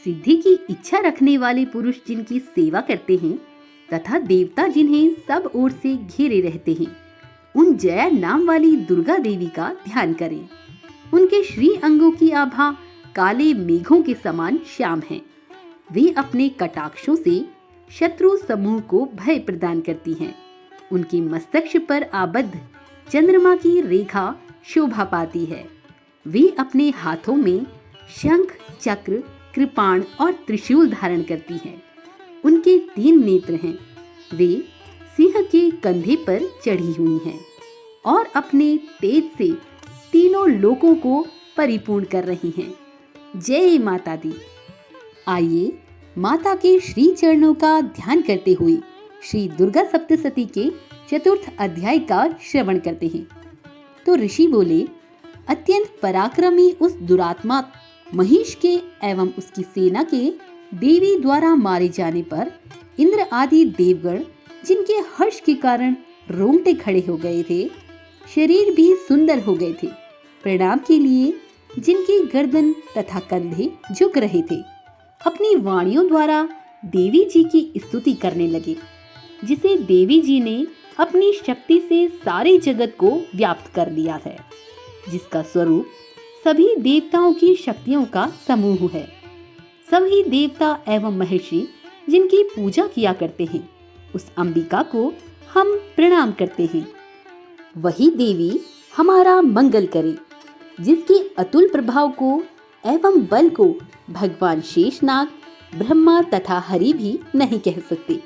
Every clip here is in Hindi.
सिद्धि की इच्छा रखने वाले पुरुष जिनकी सेवा करते हैं तथा देवता जिन्हें सब ओर से घेरे रहते हैं, उन जया नाम वाली दुर्गा देवी का ध्यान करें। उनके श्री अंगों की आभा काले मेघों के समान श्याम है। वे अपने कटाक्षों से शत्रु समूह को भय प्रदान करती हैं। उनके मस्तक पर आबद्ध चंद्रमा की रेखा शोभा पाती है। वे अपने हाथों में शंख, चक्र, कृपाण और त्रिशूल धारण करती हैं। उनके 3 नेत्र हैं। वे सिंह के कंधे पर चढ़ी हुई हैं और अपने तेज से तीनों लोकों को परिपूर्ण कर रही हैं। जय माता दी। आइए माता के श्री चरणों का ध्यान करते हुए श्री दुर्गा सप्तशती के 4th अध्याय का श्रवण करते हैं। तो ऋषि बोले, अत्यंत पराक्रमी उस दुरात्मा महिष के एवं उसकी सेना के देवी द्वारा मारे जाने पर इंद्र आदि देवगण, जिनके हर्ष के कारण रोंगटे खड़े हो गए थे, शरीर भी सुंदर हो गए थे, प्रणाम के लिए जिनकी गर्दन तथा कंधे झुक रहे थे, अपनी वाणियों द्वारा देवी जी की स्तुति करने लगे, जिसे देवी जी ने अपनी शक्ति से सारे जगत को व्याप्त कर दिया है, जिसका स्वरूप सभी देवताओं की शक्तियों का समूह है। सभी देवता एवं महर्षि जिनकी पूजा किया करते हैं, उस अंबिका को हम प्रणाम करते हैं। वही देवी हमारा मंगल करे, जिसके अतुल प्रभाव को एवं बल को भगवान शेषनाग, ब्रह्मा तथा हरि भी नहीं कह सकते।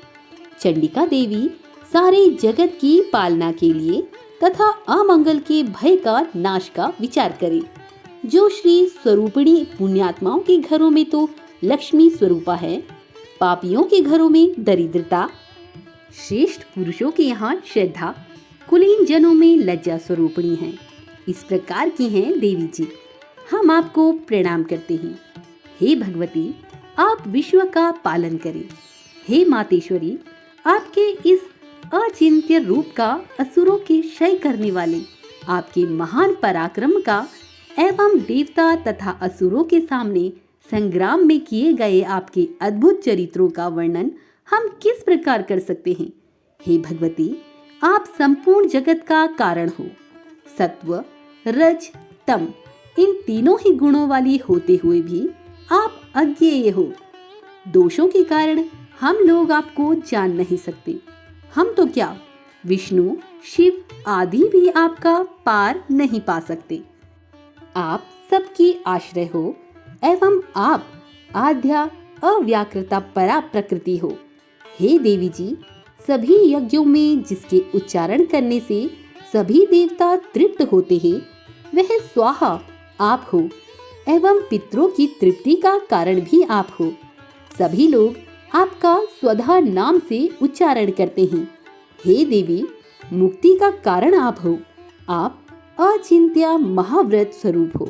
चंडिका देवी सारे जगत की पालना के लिए तथा अमंगल के भय का नाश का विचार करे। जो श्री स्वरूपिणी पुण्यात्माओं के घरों में तो लक्ष्मी स्वरूपा है, पापियों के घरों में दरिद्रता, श्रेष्ठ पुरुषों के यहाँ श्रद्धा, कुलीन जनों में लज्जा स्वरूपिणी है। इस प्रकार की हैं देवी जी। हम आपको प्रणाम करते हैं। हे भगवती, आप विश्व का पालन करें। हे मातेश्वरी, आपके इस अचिंत्य रूप का असुरों के क्षय करने वाले आपके महान पराक्रम का एवं देवता तथा असुरों के सामने संग्राम में किए गए आपके अद्भुत चरित्रों का वर्णन हम किस प्रकार कर सकते हैं। हे भगवती, आप संपूर्ण जगत का कारण हो। सत्व, रज, तम इन तीनों ही गुणों वाली होते हुए भी आप अज्ञेय हो। दोषों के कारण हम लोग आपको जान नहीं सकते। हम तो क्या, विष्णु, शिव आदि भी आपका पार नहीं पा सकते। आप सबकी आश्रय हो एवं आप आद्या अव्याकृता परा प्रकृति हो। हे देवी जी, सभी यज्ञों में जिसके उच्चारण करने से सभी देवता तृप्त होते हैं, वह स्वाहा आप हो एवं पितरों की तृप्ति का कारण भी आप हो। सभी लोग आपका स्वधा नाम से उच्चारण करते हैं। हे देवी, मुक्ति का कारण आप हो। आप अचिंत्य महाव्रत स्वरूप हो।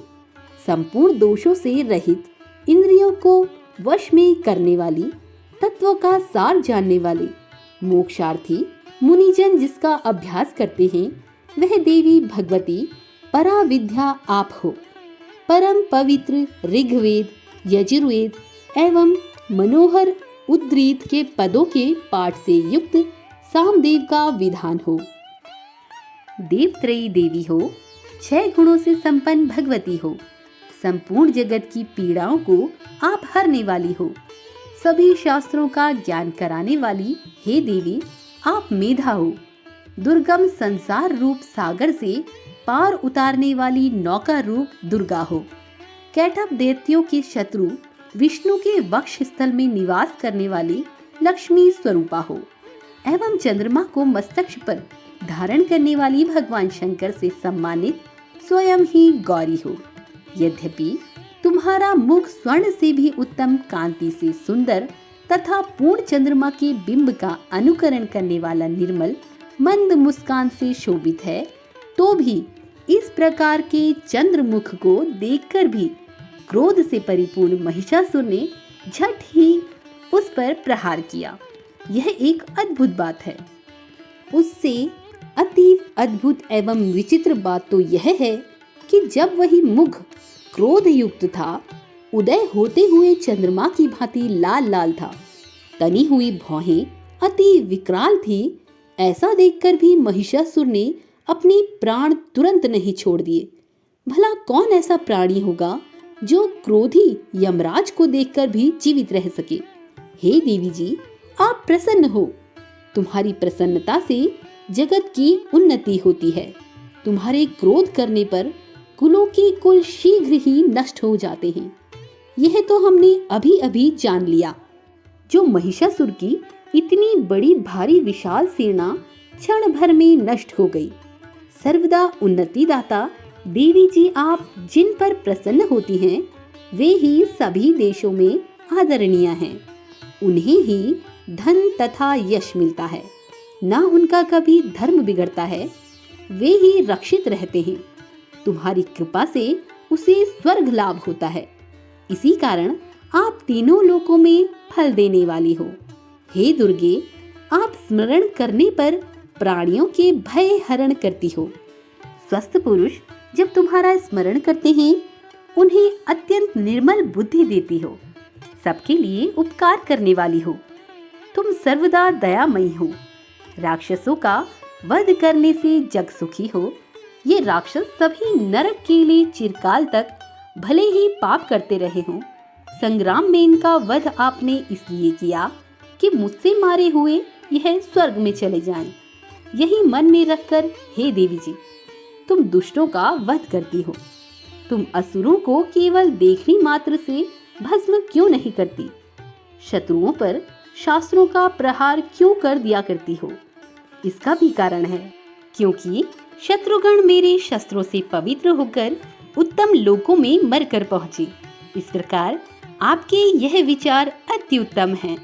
संपूर्ण दोषों से रहित, इंद्रियों को वश में करने वाली, तत्व का सार जानने वाले, मोक्षार्थी मुनिजन जिसका अभ्यास करते हैं, वह देवी भगवती परा विद्या आप हो। परम पवित्र ऋग्वेद, यजुर्वेद एवं मनोहर उद्गीत के पदों के पाठ से युक्त सामदेव का विधान हो। देवत्रयी देवी हो, 6 गुणों से संपन्न भगवती हो। संपूर्ण जगत की पीड़ाओं को आप हरने वाली हो। सभी शास्त्रों का ज्ञान कराने वाली हे देवी, आप मेधा हो। दुर्गम संसार रूप सागर से पार उतारने वाली नौका रूप दुर्गा हो। कैटभ दैत्यों के शत्रु विष्णु के वक्ष स्थल में निवास करने वाली लक्ष्मी स्वरूपा हो एवं चंद्रमा को मस्तक पर धारण करने वाली भगवान शंकर से सम्मानित स्वयं ही गौरी हो। यद्यपि तुम्हारा मुख स्वर्ण से भी उत्तम कांति से सुंदर तथा पूर्ण चंद्रमा के बिंब का अनुकरण करने वाला निर्मल मंद मुस्कान से शोभित है, तो भी इस प्रकार के चंद्रमुख को देखकर भी क्रोध से परिपूर्ण महिषासुर ने झट ही उस पर प्रहार किया। यह एक अद्भुत बात है। उससे अतीव अद्भुत एवं विचित्र बात तो यह है कि जब वही मुख क्रोध युक्त था, उदय होते हुए चंद्रमा की भांति लाल लाल था। तनी हुई भौहें अति विकराल थी। ऐसा देखकर भी महिषासुर ने अपने प्राण तुरंत नहीं छोड़ दिए। भला कौन ऐसा प्राणी होगा जो क्रोधी यमराज को देखकर भी जीवित रह सके। हे देवी जी, आप प्रसन्न हो। तुम्हारी प्रसन्नता से जगत की उन्नति होती है। तुम्हारे क्रोध करने पर कुलों के कुल शीघ्र ही नष्ट हो जाते हैं। यह तो हमने अभी अभी जान लिया। जो महिषासुर की इतनी बड़ी भारी विशाल सेना क्षण भर में नष्ट हो गई। सर्वदा उन्नति दाता देवी जी, आप जिन पर प्रसन्न होती हैं वे ही सभी देशों में आदरणीय हैं। उन्हें ही धन तथा यश मिलता है, ना उनका कभी धर्म बिगड़ता है। वे ही रक्षित रहते हैं। तुम्हारी कृपा से उसे स्वर्ग लाभ होता है। इसी कारण आप तीनों लोकों में फल देने वाली हो। हे दुर्गे, आप स्मरण करने पर प्राणियों के भय हरण करती हो। स्वस्थ पुरुष जब तुम्हारा स्मरण करते हैं उन्हें अत्यंत निर्मल बुद्धि देती हो। सबके लिए उपकार करने वाली हो। तुम सर्वदा दयामयी हो। राक्षसों का वध करने से जग सुखी हो। ये राक्षस सभी नरक के लिए चिरकाल तक भले ही पाप करते रहे हों, संग्राम में इनका वध आपने इसलिए किया कि मुझसे मारे हुए यह स्वर्ग में चले जाएं। यही मन में रखकर हे देवी जी, तुम दुष्टों का वध करती हो। तुम असुरों को केवल देखने मात्र से भस्म क्यों नहीं करती? शत्रुओं पर शास्त्रों का प्रहार क्यों कर दिया करती हो? इसका भी कारण है, क्योंकि शत्रुगण मेरे शस्त्रों से पवित्र होकर उत्तम लोकों में मरकर पहुंचे। इस प्रकार आपके यह विचार अति उत्तम हैं।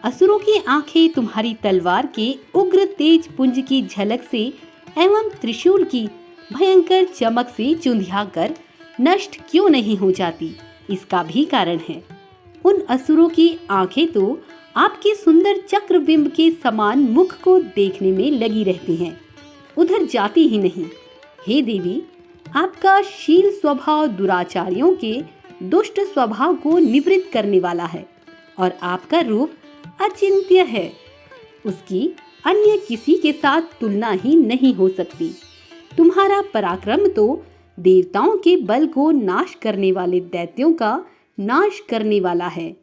असुरों की आंखें तुम्हारी तलवार के उग्र तेज पुंज की झलक से एवं त्रिशूल की भयंकर चमक से चुंधिया कर नष्ट क्यों नहीं हो जाती? इसका भी कारण है। उन असुरों की आंखें तो आपके सुंदर चक्रबिंब के समान मुख को देखने में लगी रहती हैं, उधर जाती ही नहीं। हे देवी, आपका शील स्वभाव दुराचारियों के दुष्ट स्वभाव को निवृत्त करने वाला है और आपका रूप अचिंत्य है। उसकी अन्य किसी के साथ तुलना ही नहीं हो सकती। तुम्हारा पराक्रम तो देवताओं के बल को नाश करने वाले दैत्यों का नाश करने वाला है।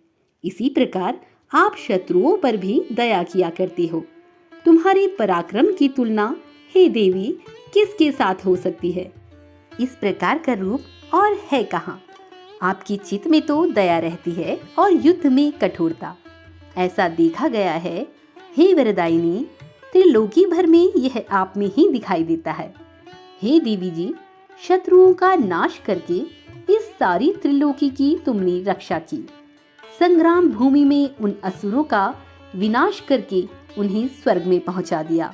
इसी प्रकार आप शत्रुओं पर भी दया किया करती हो। तुम्हारे पराक्रम की तुलना हे देवी किसके साथ हो सकती है? इस प्रकार का रूप और है कहाँ? आपकी चित्त में तो दया रहती है और युद्ध में कठोरता। ऐसा देखा गया है हे वरदायिनी, त्रिलोकी भर में यह आप में ही दिखाई देता है। हे देवी जी, शत्रुओं का नाश करके इस सारी त्रिलोकी की तुमने रक्षा की। संग्राम भूमि में उन असुरों का विनाश करके उन्हें स्वर्ग में पहुंचा दिया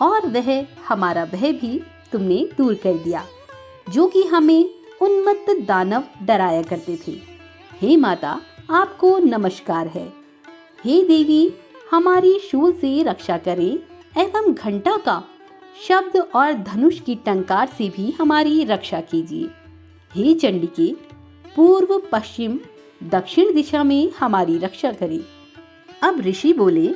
और वह हमारा भय भी तुमने दूर कर दिया, जो कि हमें उन्मत्त दानव डराया करते थे। हे माता, आपको नमस्कार है। हे देवी, हमारी शूल से रक्षा करें एवं घंटा का शब्द और धनुष की टंकार से भी हमारी रक्षा कीजिए। हे चंडिके, पूर्व पश्चिम दक्षिण दिशा में हमारी रक्षा करें। अब ऋषि बोले,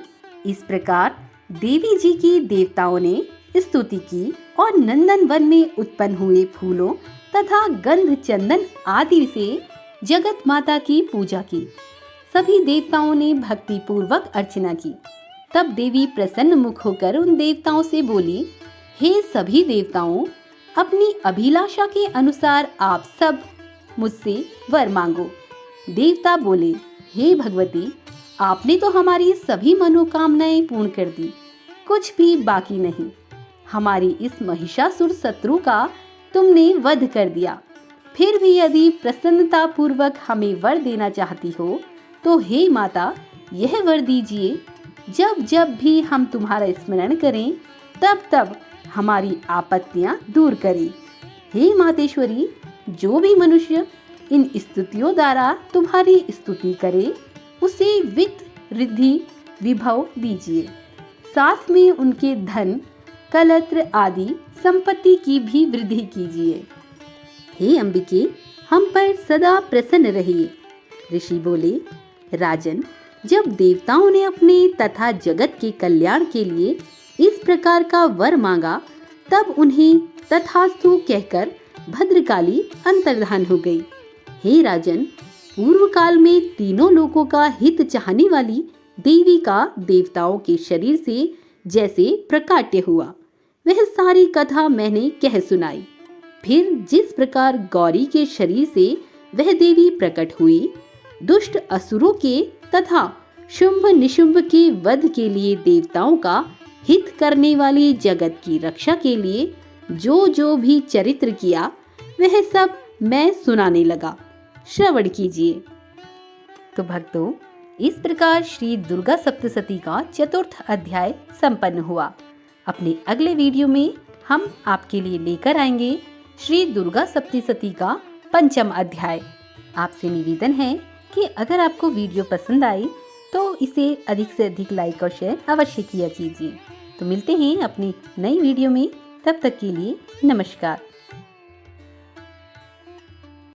इस प्रकार देवी जी की देवताओं ने स्तुति की और नंदन वन में उत्पन्न हुए फूलों तथा गंध चंदन आदि से जगत माता की पूजा की। सभी देवताओं ने भक्ति पूर्वक अर्चना की। तब देवी प्रसन्न मुख होकर उन देवताओं से बोली, हे सभी देवताओं, अपनी अभिलाषा के अनुसार आप सब मुझसे वर मांगो। देवता बोले, हे भगवती, आपने तो हमारी सभी मनोकामनाएं पूर्ण कर दी, कुछ भी बाकी नहीं। हमारी इस महिषासुर शत्रु का तुमने वध कर दिया। फिर भी यदि प्रसन्नता पूर्वक हमें वर देना चाहती हो तो हे माता, यह वर दीजिए, जब जब भी हम तुम्हारा स्मरण करें तब तब हमारी आपत्तियां दूर करें। हे मातेश्वरी, जो भी मनुष्य इन स्तुतियों द्वारा तुम्हारी स्तुति करे उसे वित्त रिद्धि विभव दीजिए। साथ में उनके धन कलत्र आदि संपत्ति की भी वृद्धि कीजिए। हे अंबिके, हम पर सदा प्रसन्न रहिए। ऋषि बोले, राजन, जब देवताओं ने अपने तथा जगत के कल्याण के लिए इस प्रकार का वर मांगा, तब उन्हें तथास्तु कहकर भद्रकाली अंतर्धान हो गई। हे राजन, पूर्व काल में तीनों लोकों का हित चाहने वाली देवी का देवताओं के शरीर से जैसे प्रकाट्य हुआ, वह सारी कथा मैंने कह सुनाई। फिर जिस प्रकार गौरी के शरीर से वह देवी प्रकट हुई, दुष्ट असुरों के तथा शुंभ निशुंभ के वध के लिए देवताओं का हित करने वाली जगत की रक्षा के लिए जो जो भी चरित्र किया, वह सब मैं सुनाने लगा। श्रवण कीजिए। तो भक्तों, इस प्रकार श्री दुर्गा सप्तशती का चतुर्थ अध्याय संपन्न हुआ। अपने अगले वीडियो में हम आपके लिए लेकर आएंगे श्री दुर्गा सप्तशती का पंचम अध्याय। आपसे निवेदन है कि अगर आपको वीडियो पसंद आई तो इसे अधिक से अधिक लाइक और शेयर अवश्य किया कीजिए। तो मिलते हैं अपनी नई वीडियो में, तब तक के लिए नमस्कार।